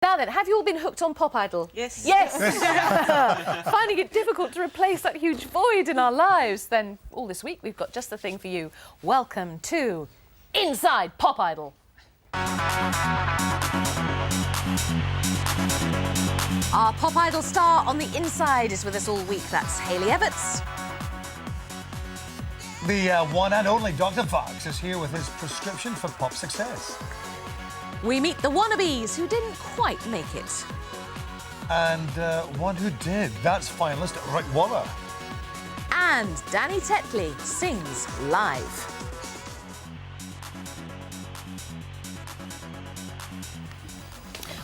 Now then, have you all been hooked on Pop Idol? Yes. Yes! Finding it difficult to replace that huge void in our lives? Then all this week we've got just the thing for you. Welcome to Inside Pop Idol. Our Pop Idol star on the inside is with us all week. That's Hayley Evetts. The one and only Dr. Fox is here with his prescription for pop success. We meet the wannabes who didn't quite make it. And one who did. That's finalist Rick Waller. And Danny Tetley sings live.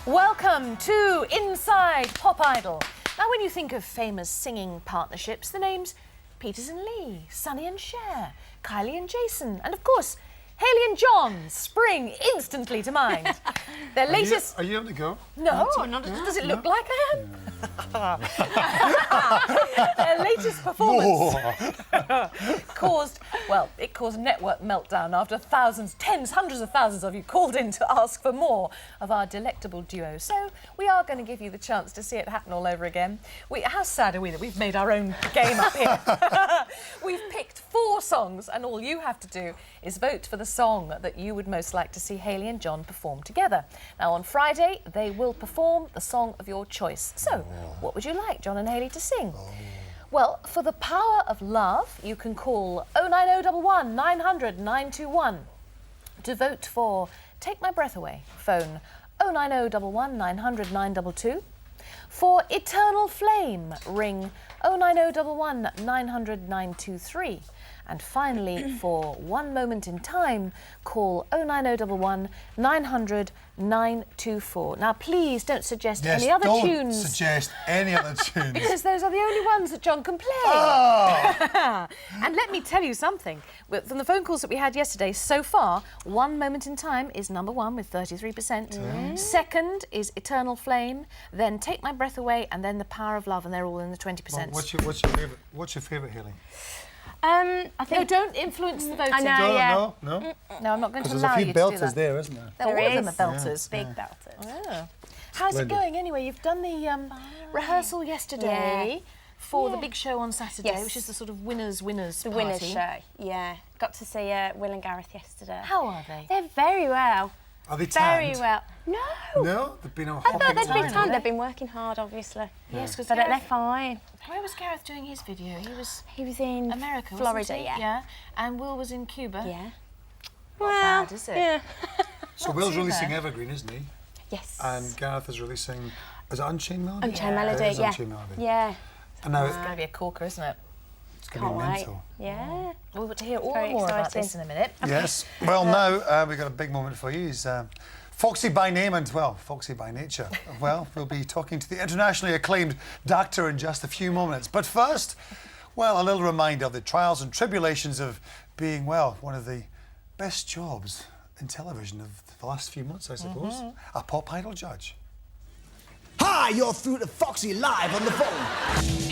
Welcome to Inside Pop Idol. Now, when you think of famous singing partnerships, the names Peters and Lee, Sonny and Cher, Kylie and Jason, and of course, Hayley and John spring instantly to mind. Their latest... Are you on the go? No, does it look like I am? Their latest performance caused network meltdown after thousands, tens, hundreds of thousands of you called in to ask for more of our delectable duo. So we are going to give you the chance to see it happen all over again. How sad are we that we've made our own game up here? We've picked 4 songs and all you have to do is vote for the song that you would most like to see Hayley and John perform together. Now, on Friday, they will perform the song of your choice. So, what would you like John and Hayley to sing? Well, for The Power of Love, you can call 09011 900 921. To vote for Take My Breath Away, phone 09011 900 922. For Eternal Flame, ring 09011 900 923. And finally, for One Moment in Time, call 09011 900 924. Now, please don't suggest any other tunes. Don't suggest any other tunes. Because those are the only ones that John can play. Oh. And let me tell you something. From the phone calls that we had yesterday, so far, One Moment in Time is number 1 with 33%. Second is Eternal Flame, then Take My Breath Away, and then The Power of Love, and they're all in the 20%. Well, what's your favourite, Hayley? I think... No, don't influence the voting. I know, yeah. No? No, I'm not going to Because allow there's a you few to do belters that. there, isn't there? All of them are belters. Big belters. Oh. How's Splendid. it going anyway? You've done the rehearsal yesterday for the big show on Saturday, which is the sort of winners The party. winners show, yeah. Got to see Will and Gareth yesterday. How are they? They're very well. Are they tanned? Very well. No. No? They've been on I hopping thought they'd been time. tanned. They've been working hard, obviously. Yes, because But they're fine. where was Gareth doing his video? He was in America, Florida, wasn't he? yeah. And Will was in Cuba. Yeah. Not bad, is it? Yeah. So Not Will's too releasing bad. Evergreen, isn't he? Yes. And Gareth is releasing... Is it Unchained Melody? Unchained It Melody, is yeah. Unchained Melody. Yeah. And now It's going to be a corker, isn't it? it's going to Can't be wait. mental. Yeah. We'll to hear all Very more about exciting. this in a minute. Yes. Well, now we've got a big moment for you. He's Foxy by name and, well, Foxy by nature. Well, we'll be talking to the internationally acclaimed doctor in just a few moments. But first, well, a little reminder of the trials and tribulations of being, well, one of the best jobs in television of the last few months, I suppose. A Pop Idol judge. Hi, you're through to Foxy live on the phone.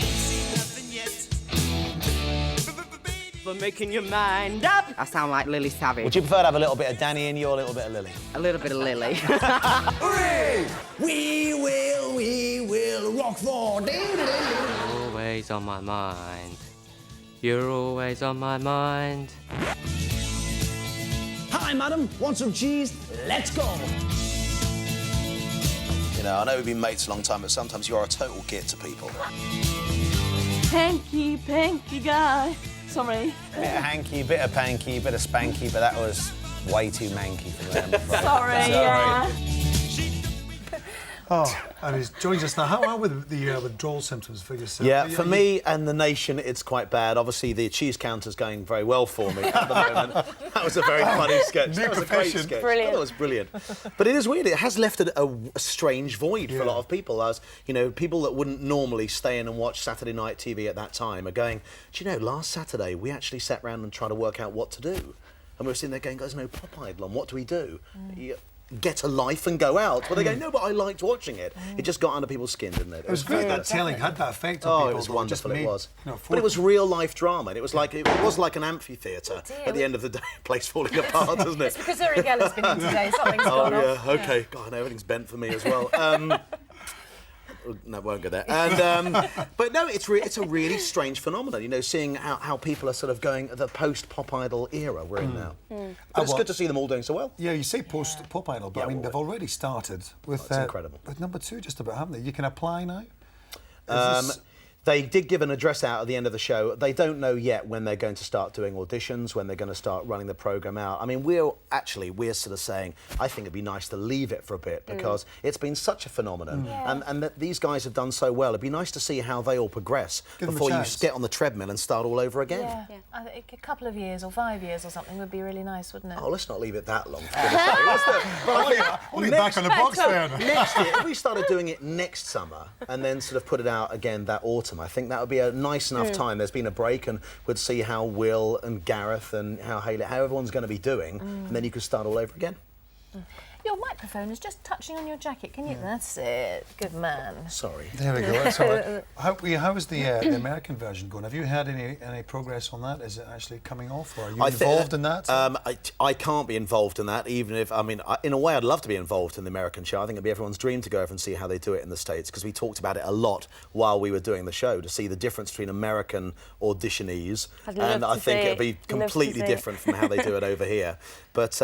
For making your mind up. I sound like Lily Savage. Would you prefer to have a little bit of Danny in you or a little bit of Lily? A little bit of Lily. Hooray! We will rock for Always on my mind. You're always on my mind. Hi, madam. Want some cheese? Let's go. You know, I know we've been mates a long time, but sometimes you are a total git to people. Hanky panky guy. Sorry. Bit of hanky, bit of panky, bit of spanky, but that was way too manky for them. Sorry, yeah. Oh, and he's joins us now. How are the withdrawal symptoms for yourself? Yeah, for me and the nation, it's quite bad. Obviously, the cheese counter's going very well for me at the moment. That was a very funny sketch. That was a great profession. sketch. Brilliant. That was brilliant. But it is weird. It has left a strange void for a lot of people. As you know, people that wouldn't normally stay in and watch Saturday night TV at that time are going, do you know, last Saturday we actually sat round and tried to work out what to do. And we were sitting there going, there's no Pop Idol on, what do we do? get a life and go out. But they go, no, but I liked watching it. It just got under people's skin, didn't it? It was great that telling had that effect on Oh, people. it was that wonderful. just It made, was, you know, but it was real life drama. And it was like an amphitheatre at the end of the day. Place falling apart, doesn't it? It's because Uri Geller's been in today. Something's Oh gone yeah, off. okay. God, no, everything's bent for me as well. No, won't go there. And but no, it's a really strange phenomenon. You know, seeing how people are sort of going the post Pop Idol era we're in now. But it's good to see them all doing so well. Yeah, you say post Pop Idol, but Yeah, I mean well, they've already started with it's incredible. with number 2 just about, haven't they? You can apply now. They did give an address out at the end of the show. They don't know yet when they're going to start doing auditions, when they're going to start running the programme out. I mean, we're sort of saying, I think it'd be nice to leave it for a bit because it's been such a phenomenon and that these guys have done so well. It'd be nice to see how they all progress Give them a before you chance. get on the treadmill and start all over again. Yeah. I think a couple of years or 5 years or something would be really nice, wouldn't it? Oh, let's not leave it that long. For goodness sake. Let's do- Only back on the box there. Next year, if we started doing it next summer and then sort of put it out again that autumn, I think that would be a nice enough time. There's been a break and we'd see how Will and Gareth and how everyone's going to be doing and then you could start all over again. Your microphone is just touching on your jacket. Can you? That's it. Good man. Sorry. There we go. That's all right. How is the American version going? Have you had any progress on that? Is it actually coming off, or are you involved in that? I can't be involved in that, even if, I mean, in a way I'd love to be involved in the American show. I think it'd be everyone's dream to go over and see how they do it in the States, because we talked about it a lot while we were doing the show, to see the difference between American auditionees, and I think it'd be completely different from how they do it over here. But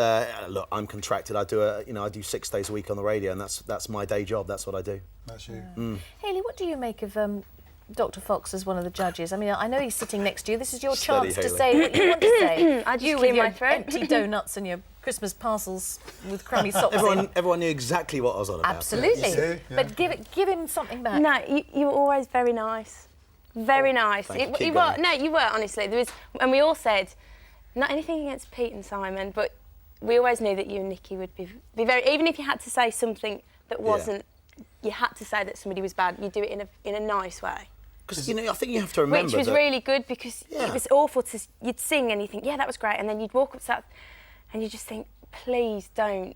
look, I'm contracted. I do 6 days a week on the radio, and that's my day job. That's what I do. That's you. Hayley, what do you make of Dr. Fox as one of the judges? I mean, I know he's sitting next to you. This is your Steady, chance to Hayley. say what you want to say. I just you clear with your my throat. empty donuts and your Christmas parcels with crummy socks in. Everyone knew exactly what I was on about. Absolutely. Yeah. But give him something back. No, you were always very nice. Very nice. thank you. You Keep were, going. no, you were, honestly. And we all said, not anything against Pete and Simon, but we always knew that you and Nikki would be very, even if you had to say something that wasn't, you had to say that somebody was bad, you'd do it in a nice way. Because, I think you have to remember Which was that really good, because it was awful to, you'd sing and you think, yeah, that was great, and then you'd walk up to that and you just think, please don't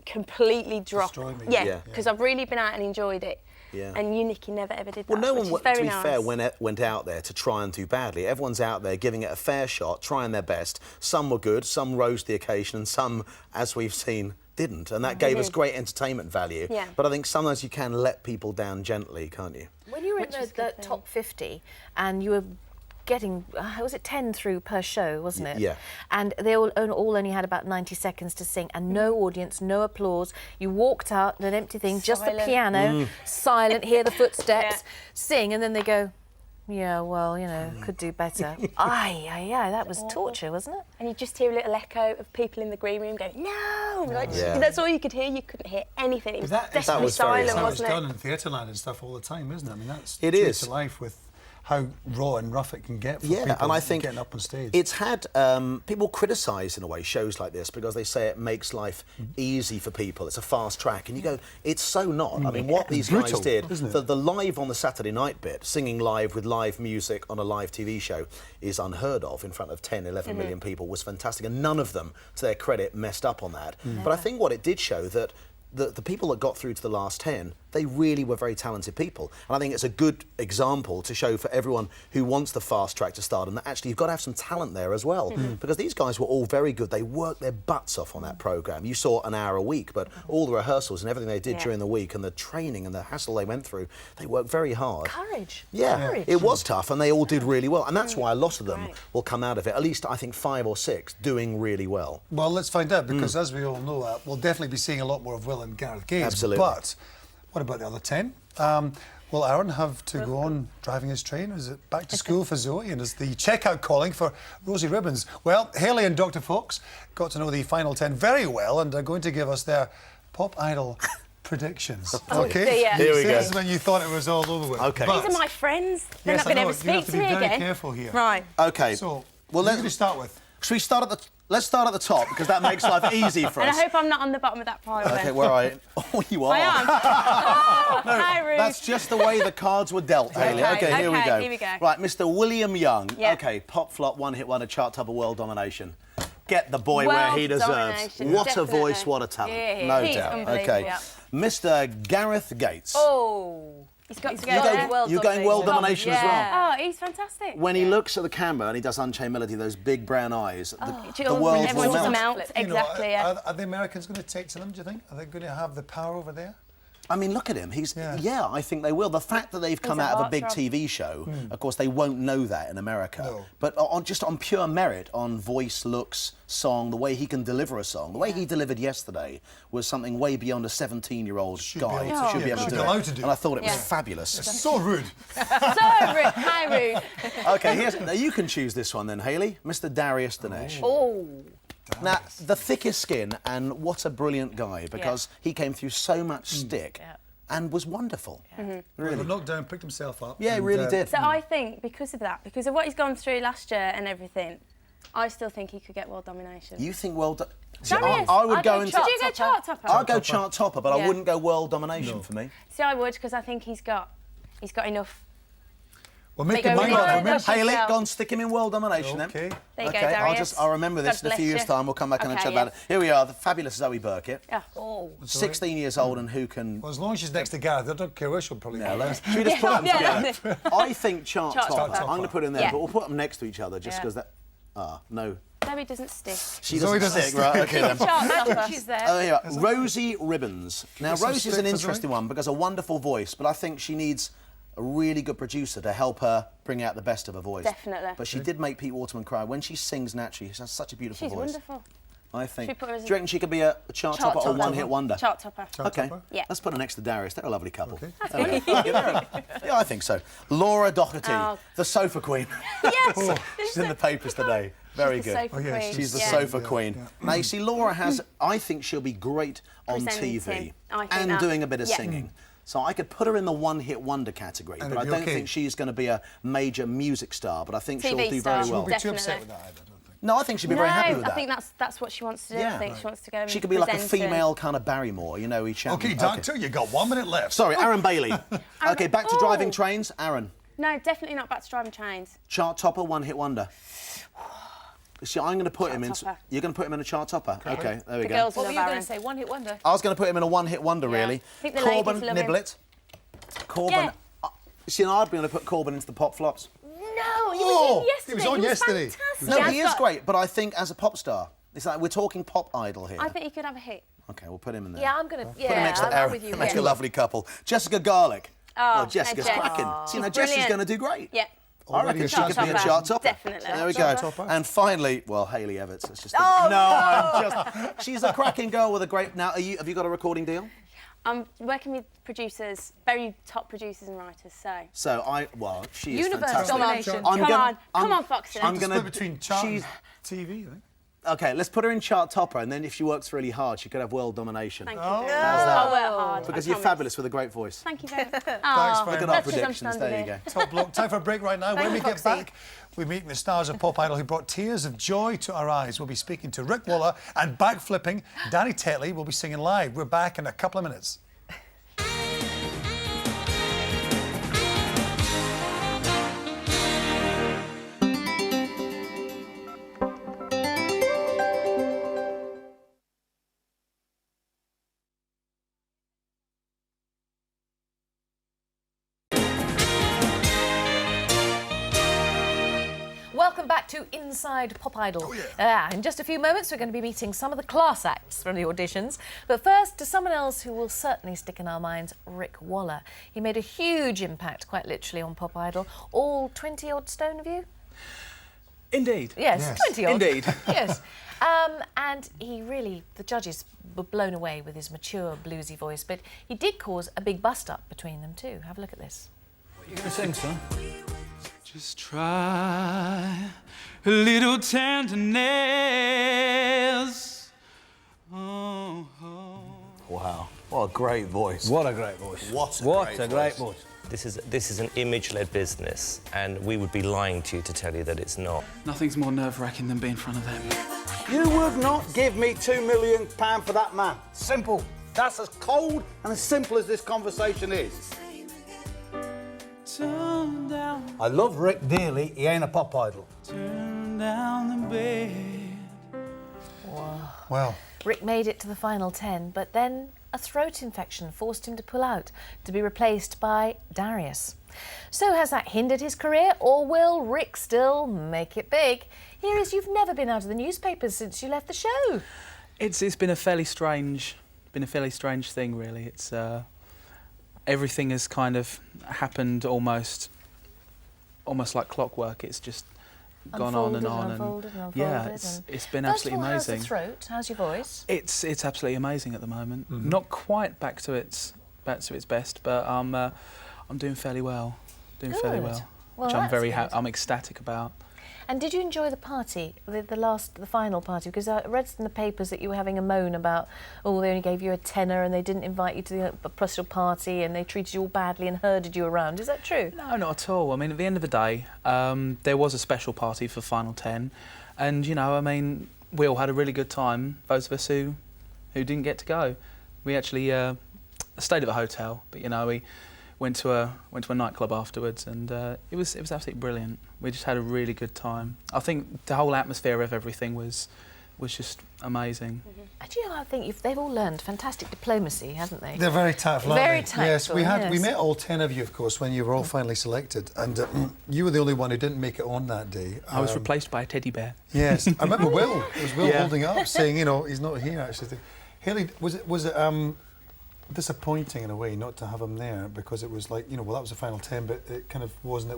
completely drop. Destroy me. Yeah, because I've really been out and enjoyed it. Yeah. And you, Nikki, never ever did that. Well, no which one, is very to be nice. fair, went out there to try and do badly. Everyone's out there giving it a fair shot, trying their best. Some were good, some rose to the occasion, and some, as we've seen, didn't. And that gave us great entertainment value. Yeah. But I think sometimes you can let people down gently, can't you? When you were in the top 50 and you were getting, was it 10 through per show, wasn't it? Yeah. And they all only had about 90 seconds to sing, and no audience, no applause. You walked out, an empty thing, just the Silent. piano, silent, hear the footsteps, sing, and then they go, yeah, well, could do better. That was torture, wasn't it? And you just hear a little echo of people in the green room going, no! Like, Yeah. that's all you could hear. You couldn't hear anything. It was deathly that was very silent, sad. That's wasn't done it? in Theatreland and stuff all the time, isn't it? I mean, that's It true is. to life with how raw and rough it can get for Yeah, people and I think getting up on stage. it's had people criticise in a way shows like this because they say it makes life easy for people. It's a fast track, and you go, it's so not. I mean, what these Brutal, guys did, isn't it? the live on the Saturday night bit, singing live with live music on a live TV show, is unheard of in front of 10, 11 million people. Was fantastic, and none of them, to their credit, messed up on that. But I think what it did show that the people that got through to the last 10, they really were very talented people. And I think it's a good example to show for everyone who wants the fast track to stardom that actually you've got to have some talent there as well. Because these guys were all very good. They worked their butts off on that programme. You saw an hour a week, but all the rehearsals and everything they did during the week and the training and the hassle they went through, they worked very hard. Courage. Yeah, Courage. it was tough, and they all did really well. And that's why a lot of them will come out of it, at least I think 5 or 6, doing really well. Well, let's find out, because as we all know, we'll definitely be seeing a lot more of Will and Gareth Gaze. Absolutely. But what about the other 10? Will Aaron have to go on driving his train? Is it back to school for Zoe? And is the checkout calling for Rosie Ribbons? Well, Hayley and Dr. Fox got to know the final 10 very well and are going to give us their Pop Idol predictions. Okay? dear. Here we go. This is when you thought it was all over with. Okay. But, These are my friends. They're yes, not going I to know, ever you have speak to to be me very again. careful here. Right. Okay. So, well, who do we start with? Should we start at the... Let's start at the top, because that makes life easy for And us. I hope I'm not on the bottom of that pile then. Okay, where are you? Oh, you are. I am. Oh, hi, Ruth. That's just the way the cards were dealt, Hayley. Okay, here we go. here we go. Right, Mr. William Young. Yep. Okay, pop flop, one hit wonder, chart topper, world domination. get the boy where he World deserves. domination, What definitely. a voice, what a talent. Yeah, no he's doubt. unbelievable. Okay. Yeah. Mr. Gareth Gates. Oh. He's got to He's go got there. world You're going world domination as well. Yeah. Oh, he's fantastic. When he looks at the camera and he does Unchained Melody, those big brown eyes, the world will Everyone's melt. melt. You know, Exactly, yeah. are the Americans going to take to them, do you think? Are they going to have the power over there? I mean, look at him. He's Yeah. I think they will. The fact that they've come a out of a big heartthrob. TV show, of course, they won't know that in America. No. But on pure merit, on voice, looks, song, the way he can deliver a song, the way he delivered yesterday was something way beyond a 17-year-old Should be guy able to- should be able should to be do allowed it. to do And I it. thought it was Yeah. fabulous. So rude. So rude. Hi, rude. Okay, now you can choose this one then, Hayley. Mr. Darius Dinesh. Oh. Now, the thickest skin, and what a brilliant guy, because he came through so much stick Yeah. and was wonderful. Really knocked down, picked himself up. Yeah, he and, really did. So I think because of that, because of what he's gone through last year and everything, I still think he could get world domination. You think world... See, Darius, I would I'd go go into... chart Would you go chart topper? I'd go chart topper, but I Yeah. wouldn't go world domination for me. See, I would, because I think he's got enough. Well, make They him go mind really up. well. Remember? Hayley, well. go and stick him in world domination then. Okay. There you Okay, go, Darius. I'll remember this God in a few bless years' you. time. We'll come back and Okay, chat about yeah. it. Here we are, the fabulous Zoe Burkett. Yeah. Oh. 16 years old, and who can... Well, as long as she's next to Gareth, I don't care where she'll probably Yeah, be. let's- should we just put them Yeah. together? I think chart Chart topper. topper. I'm going to put it in there, Yeah. but we'll put them next to each other just Yeah. because that... no. Zoe doesn't stick. She Zoe doesn't doesn't stick, right? Okay then. Chart topper. She's there. Oh, here, Rosie Ribbons. Now, some Rosie's stick an for Zoe? interesting one because a wonderful voice, but I think she needs a really good producer to help her bring out the best of her voice. Definitely. But she did make Pete Waterman cry. When she sings naturally, she has such a beautiful She's voice. wonderful. I think. Should we put her as Do a- you reckon she could be a chart Chart topper or topper. one-hit wonder? Chart topper. Okay. topper? Yeah. Let's put her next to Darius. They're a lovely couple. Okay. There we go. Yeah, I think so. Laura Doherty, Oh. the sofa queen. Yes. She's in the papers today. Very She's the good. sofa Oh, yeah, queen. She's the yeah. sofa queen. Now, you see, Laura has... I think she'll be great on Presenting. TV I think and that- doing a bit of yeah. singing. So I could put her in the one-hit wonder category, And but I it'd be don't okay. think she's going to be a major music star, but I think she'll TV do star. very She well. won't be too upset Definitely. with that, I don't think. No, I think she'd be No, very happy with that. I think that's what she wants to do. Yeah. I think she wants to go and She could be like a present and- female kind of Barrymore, you know, each Okay, Doctor, you got 1 minute left. Sorry, Aaron Bailey. Okay, back to driving Oh. trains. Aaron, No, definitely not back to driving trains. chart topper, one-hit wonder. See, I'm going to put him in... topper. You're going to put him in a chart topper? Okay, there we The go. girls What were love you going Aaron. to say? One hit wonder. I was going to put him in a one-hit wonder, really. I think the Corbyn, ladies love him. Niblet. Corbyn... Yeah. See, I'd be going to put Corbyn into the pop flops. No, he Oh, was in yesterday. he was on yesterday. Fantastic. No, Has he is got- great, but I think as a pop star, it's like we're talking pop idol here. I think he could have a hit. Okay, we'll put him in there. Yeah, I'm going to. Put him Yeah, next to I'm Aaron. with you. Make yeah. a lovely couple. Jessica Garlick. Oh, Jessica's Jess. cracking. Oh. See, now She's Jessica's brilliant. going to do great. Yeah. I reckon she could be a chart topper. Definitely. There we Chart go. topper. And finally, well, Hayley Everts. Let's just I'm just. She's a cracking girl with a great. Now, have you got a recording deal? I'm working with producers, very top producers and writers, so. She is Universe fantastic. domination. Come on, Foxy. I'm Split gonna. between chart and she's- TV, I think. Okay, let's put her in chart topper, and then if she works really hard, she could have world domination. Thank you. How's that? I'll work hard. Because I you're promise. fabulous with a great voice. Thank you very much. Thanks Look at our That's 'cause I'm predictions. There you standing go. Top bloke. Time for a break right now. When Thank we you, get Foxy. back, we're meeting the stars of Pop Idol who brought tears of joy to our eyes. We'll be speaking to Rick Waller, and backflipping, Danny Tetley will be singing live. We're back in a couple of minutes. Welcome back to Inside Pop Idol. In just a few moments, we're going to be meeting some of the class acts from the auditions. But first, to someone else who will certainly stick in our minds, Rick Waller. He made a huge impact, quite literally, on Pop Idol. All 20-odd stone of you? Indeed. Yes, 20-odd. Indeed. Yes. And he really, the judges were blown away with his mature, bluesy voice, but he did cause a big bust-up between them too. Have a look at this. What are you going to sing, son? Just try a little tenderness. Oh, oh. Wow, what a great voice. What a great voice. What a great voice. This is an image-led business, and we would be lying to you to tell you that it's not. Nothing's more nerve-wracking than being in front of them. You would not give me £2 million for that man. Simple. That's as cold and as simple as this conversation is. Turn down, I love Rick dearly. He ain't a pop idol. turn down the bed. Well. Rick made it to the final 10, but then a throat infection forced him to pull out, to be replaced by Darius. So has that hindered his career, or will Rick still make it big? Here is You've never been out of the newspapers since you left the show. It's been a fairly strange thing, really. It's everything has kind of happened almost like clockwork. It's just gone on and on, unfolded. Yeah, it's been absolutely amazing. How's the throat? How's your voice? It's absolutely amazing at the moment. Not quite back to its best, but I'm doing fairly well. Doing fairly well, Well, which I'm that's very good. I'm ecstatic about. And did you enjoy the party, the final party? Because I read in the papers that you were having a moan about, oh, they only gave you a tenner and they didn't invite you to the Brussels party and they treated you all badly and herded you around. Is that true? No, not at all. I mean, at the end of the day, there was a special party for Final 10, and you know, I mean, we all had a really good time. Those of us who didn't get to go, we actually stayed at the hotel, but you know, we went to a nightclub afterwards, and it was absolutely brilliant. We just had a really good time. I think the whole atmosphere of everything was just amazing. And you know, I think they've all learned fantastic diplomacy, haven't they? They're very tactful, aren't Very they? tactful, Yes, we yes. met all 10 of you, of course, when you were all finally selected, and you were the only one who didn't make it on that day. I was replaced by a teddy bear. Yes, I remember Will. It was Will Yeah. holding it up, saying, you know, he's not here actually. Haley, was it disappointing in a way not to have him there, because it was like, you know, well, that was the final 10, but it kind of wasn't.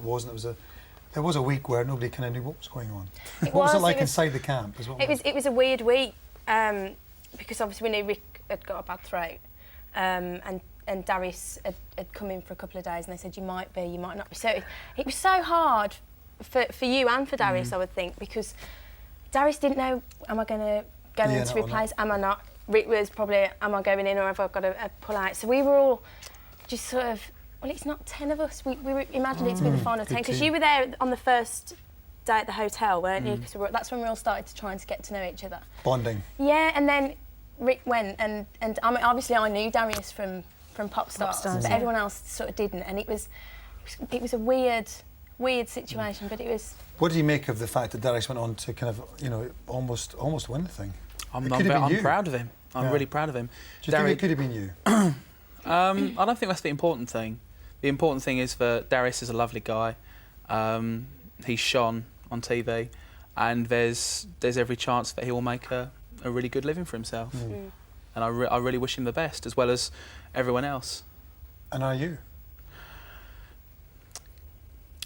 There was a week where nobody kind of knew what was going on. What was it like inside the camp as well? It was a weird week because obviously we knew Rick had got a bad throat, and Darius had come in for a couple of days and they said you might be, you might not be. So it was so hard for you and for Darius, I would think, because Darius didn't know, am I going to go in to replace, am I not? Rick was probably, am I going in or have I got to pull out? So we were all just sort of, well, it's not 10 of us. We imagined it to be the final 10, because you were there on the first day at the hotel, weren't you? Because that's when we all started to get to know each other. Bonding. Yeah, and then Rick went, and I mean, obviously I knew Darius from Pop Stars, but everyone else sort of didn't, and it was a weird situation, but it was. What do you make of the fact that Darius went on to kind of, you know, almost win the thing? I'm proud of him. I'm really proud of him. Do you think it could have been you? I don't think that's the important thing. The important thing is that Darius is a lovely guy. He's shone on TV, and there's every chance that he will make a really good living for himself. And I really wish him the best, as well as everyone else. And are you?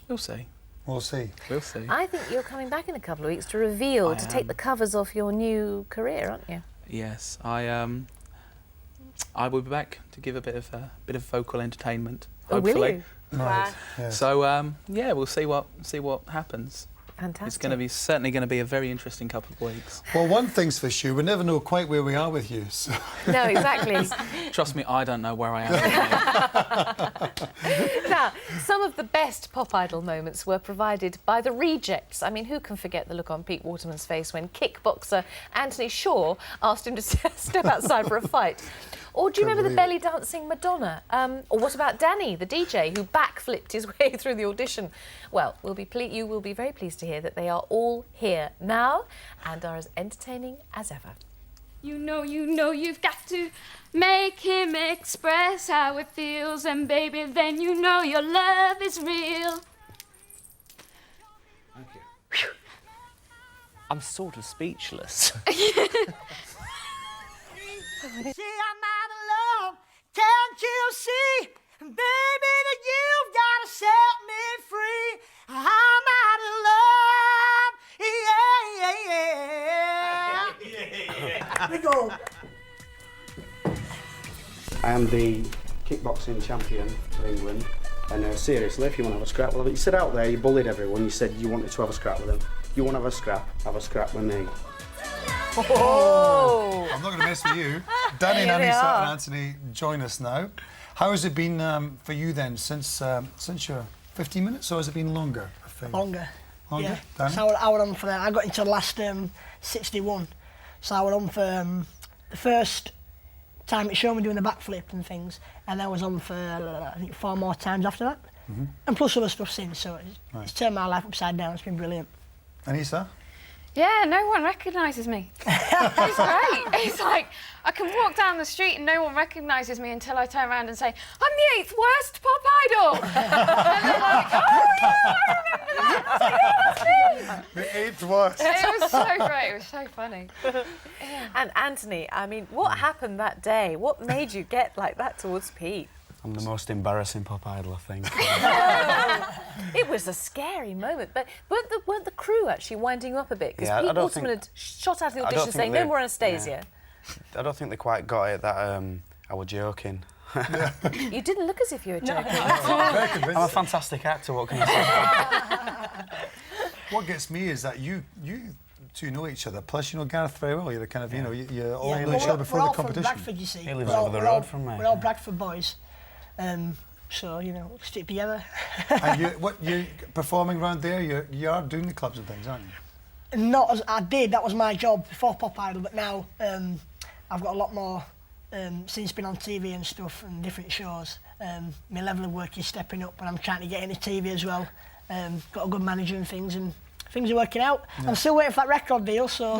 We'll see. We'll see. We'll see. I think you're coming back in a couple of weeks to reveal, to take the covers off your new career, aren't you? Yes, I will be back to give a bit of vocal entertainment. Hopefully. Oh, will you? Right. Yeah. So yeah, we'll see what happens. Fantastic. It's certainly going to be a very interesting couple of weeks. Well, one thing's for sure, we never know quite where we are with you. So. No, exactly. Trust me, I don't know where I am. Now, some of the best Pop Idol moments were provided by the Rejects. I mean, who can forget the look on Pete Waterman's face when kickboxer Anthony Shaw asked him to step outside for a fight? Or do you remember the belly dancing Madonna? Or what about Danny, the DJ, who backflipped his way through the audition? Well, you will be very pleased to hear that they are all here now and are as entertaining as ever. You know you've got to make him express how it feels, and baby, then you know your love is real. Thank you. I'm sort of speechless. See, I'm out of love, can't you see? Baby, that you've got to set me free. I'm out of love, yeah. We go. I am the kickboxing champion for England, and seriously, if you want to have a scrap, well, you said out there, you bullied everyone, you said you wanted to have a scrap with them. You want to have a scrap with me. Oh! I'm not going to mess with you. Danny and Here they Anissa are. and Anthony join us now. How has it been for you then since your 15 minutes, or has it been longer? I think? Longer. Longer? Yeah. Danny? So I was on for I got into the last 61. So I was on for the first time it showed me doing the backflip and things, and I was on for I think 4 more times after that. And plus other stuff since, so it's turned my life upside down. It's been brilliant. Anissa? Yeah, no one recognises me. It's great. It's like I can walk down the street and no one recognises me until I turn around and say, I'm the 8th worst pop idol. And they're like, oh yeah, I remember that. I was like, yeah, that's me. The 8th worst. It was so great. It was so funny. And Anthony, I mean, what happened that day? What made you get like that towards Pete? I'm the most embarrassing pop idol, I think. It was a scary moment, but weren't the crew actually winding you up a bit? Because Yeah, I Pete don't Waterman think- had shot out of the I don't audition think saying, they- no more Anastasia. I don't think they quite got it that I was joking. You didn't look as if you were joking. Very convincing. I'm a fantastic actor, what can I say? What gets me is that you two know each other. Plus, you know Gareth very well. You're kind of, you know, you all know each other before the competition. We're all from Bradford, you see. He lives We're all- over the we're all- road from me. We're all Bradford boys. So, you know, stick together. And you performing around there? You are doing the clubs and things, aren't you? Not as I did, that was my job before Pop Idol, but now I've got a lot more since been on TV and stuff and different shows. My level of work is stepping up and I'm trying to get into TV as well. Got a good manager and things are working out. Yeah. I'm still waiting for that record deal, so...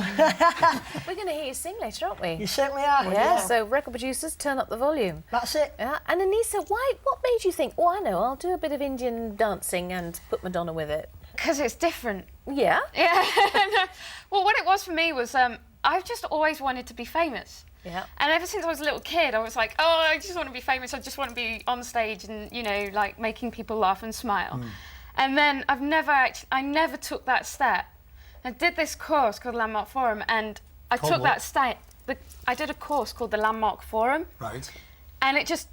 We're going to hear you sing later, aren't we? You certainly are. Yeah, so record producers, turn up the volume. That's it. Yeah, and Anissa, what made you think, oh, I know, I'll do a bit of Indian dancing and put Madonna with it? Because it's different. Yeah? Yeah. Well, what it was for me was I've just always wanted to be famous. Yeah. And ever since I was a little kid, I was like, oh, I just want to be famous. I just want to be on stage and, you know, like making people laugh and smile. And then I never took that step. I did this course called Landmark Forum, and I Called took what? that step. I did a course called the Landmark Forum, Right. and I just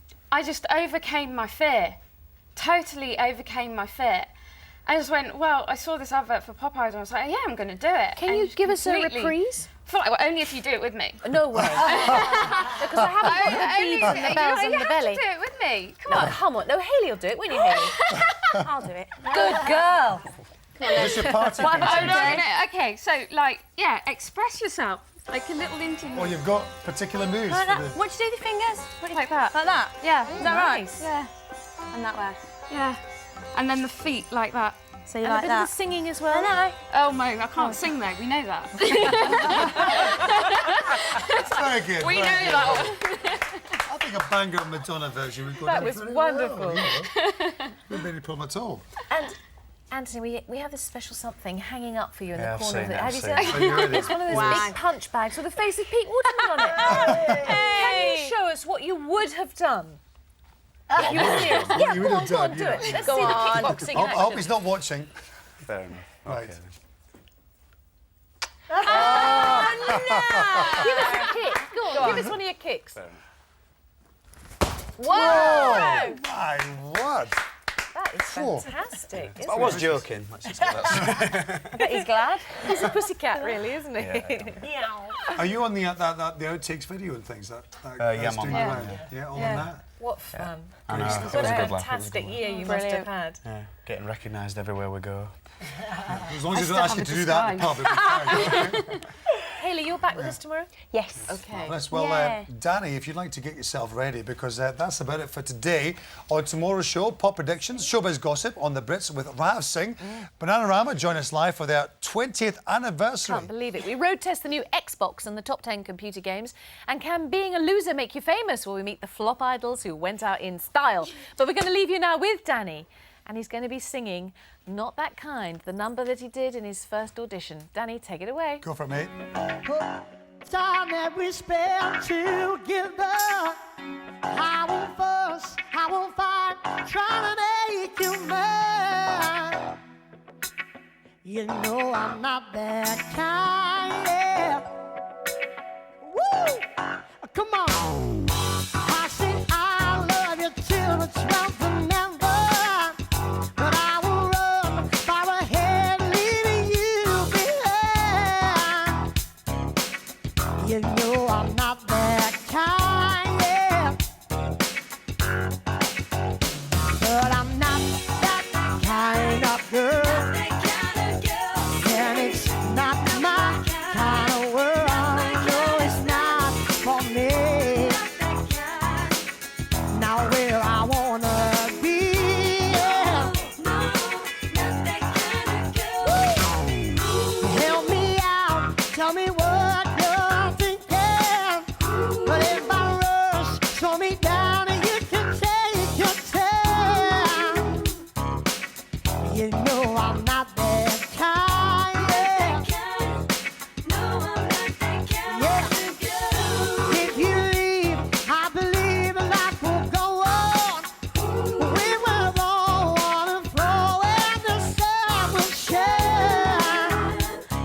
overcame my fear. Totally overcame my fear. I just went, well, I saw this advert for Pop Idol, I was like, yeah, I'm going to do it. Can And you just give us a completely- reprise? Well, only if you do it with me. No way. Because I haven't got the beads and the bells and the belly. You have to do it with me. Come No, on. come on. No, Hayley will do it, won't you, Hayley? I'll do it. Good girl. This is your party What piece. happened? No. Okay, so, like, yeah, express yourself. Like a little Indian. Oh, you've got particular moves Like for that. the... What do you do with your fingers? Like that. Like that? Yeah. Is that right? Nice. Yeah. And that way. Yeah. And then the feet like that. So you And like a bit of that? the singing as well. I know. Oh, my, I can't sing though, we know that. Very good. We very know good. that. I think a banger Madonna version would go That down was very wonderful. Well, you know. Wouldn't be any problem at all. And Anthony, we have this special something hanging up for you in Yeah, the I've corner seen of it. it, Have I've you seen seen it. Are you ready? It's one of those Wow. big punch bags with the face of Pete Waterman on it. Can you show us what you would have done? If you were serious? What Yeah, you go would on, have go on, done, do yeah. it. Let's Go see the on. kickboxing I hope action. he's not watching. Fair enough. Right. Okay. Give us a kick. Go on, give us one of your kicks. Fair enough. Whoa! My word. That is Phew. fantastic. Isn't I was it? joking. Let's just get that. But he's glad. He's a pussycat, really, isn't he? Yeah, Are you on the outtakes video and things? That yeah, I'm that's on doing that, around? Yeah, all on that. What fun. I know. Great It stuff. was What a a good laugh. It was a fantastic good year you must have had. Yeah, getting recognised everywhere we go. As long as you still don't ask you haven't to do that in the pub, it'll be fine. Hayley, you're back with us tomorrow? Yes. Okay. Yes, well, Yeah. Danny, if you'd like to get yourself ready, because that's about it for today. On tomorrow's show, Pop Predictions, Showbiz Gossip on the Brits with Rav Singh. Bananarama join us live for their 20th anniversary. Can't believe it. We road test the new Xbox and the top 10 computer games. And can being a loser make you famous? Well, we meet the flop idols who went out in style. But we're going to leave you now with Danny. And he's going to be singing Not That Kind, the number that he did in his first audition. Danny, take it away. Go for it, mate. Time that we spent together, I won't fuss, I won't fight, trying to make you mine. You know I'm not that kind, yeah. Woo! Come on. I say I love you till the 12th of November, but I will run far ahead, leaving you behind. You know I'm not that kind, yeah. But I'm not that kind of girl. And it's not my kind of world. No, it's not for me. You know I'm not that kind. Yeah. If you leave, I believe life will go on. We will go on and flow, and the sun will shine.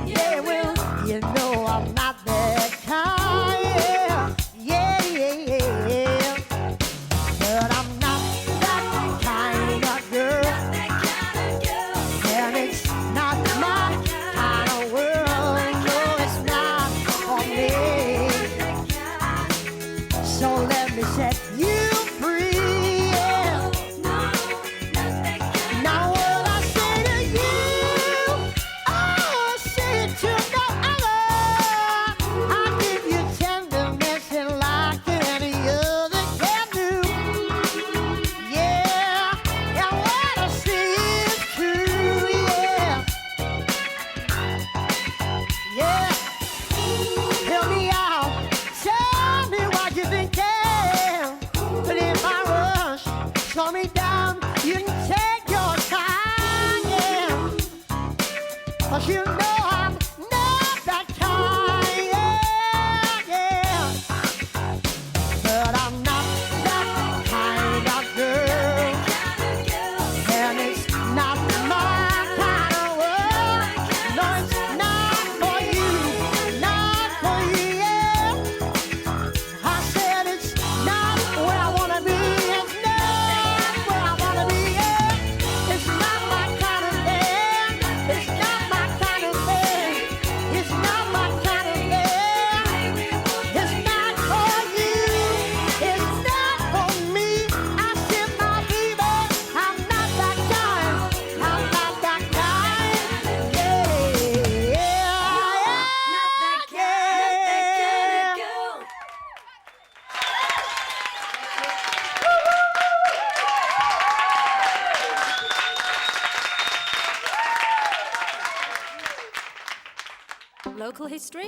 Yeah, well, you know I'm not that kind. Yeah, yeah, yeah. But I'm not that kind of girl. And it's not my kind of world. No, it's not for me. So let me set you free. Yeah. Now what I say to you, I say it to no other. I give you tenderness and like any other can do. Yeah, and what I say is true. Yeah, yeah. Help me out. Tell me what you think. But if I rush, slow me down. You can take your time. Yeah, 'cause you know I'm not that kind. Yeah, yeah. But I'm not that kind of girl. And it's not my kind of world. No, it's not for you. Not for you, yeah. I said it's not where I wanna be. It's not where I wanna be, yeah. It's not my kind of thing. It's not my kind of thing. It's not my kind of thing. It's not for you. It's not for me. I said, my baby, I'm not that kind. I'm not that kind. Yeah, yeah, yeah. Local history?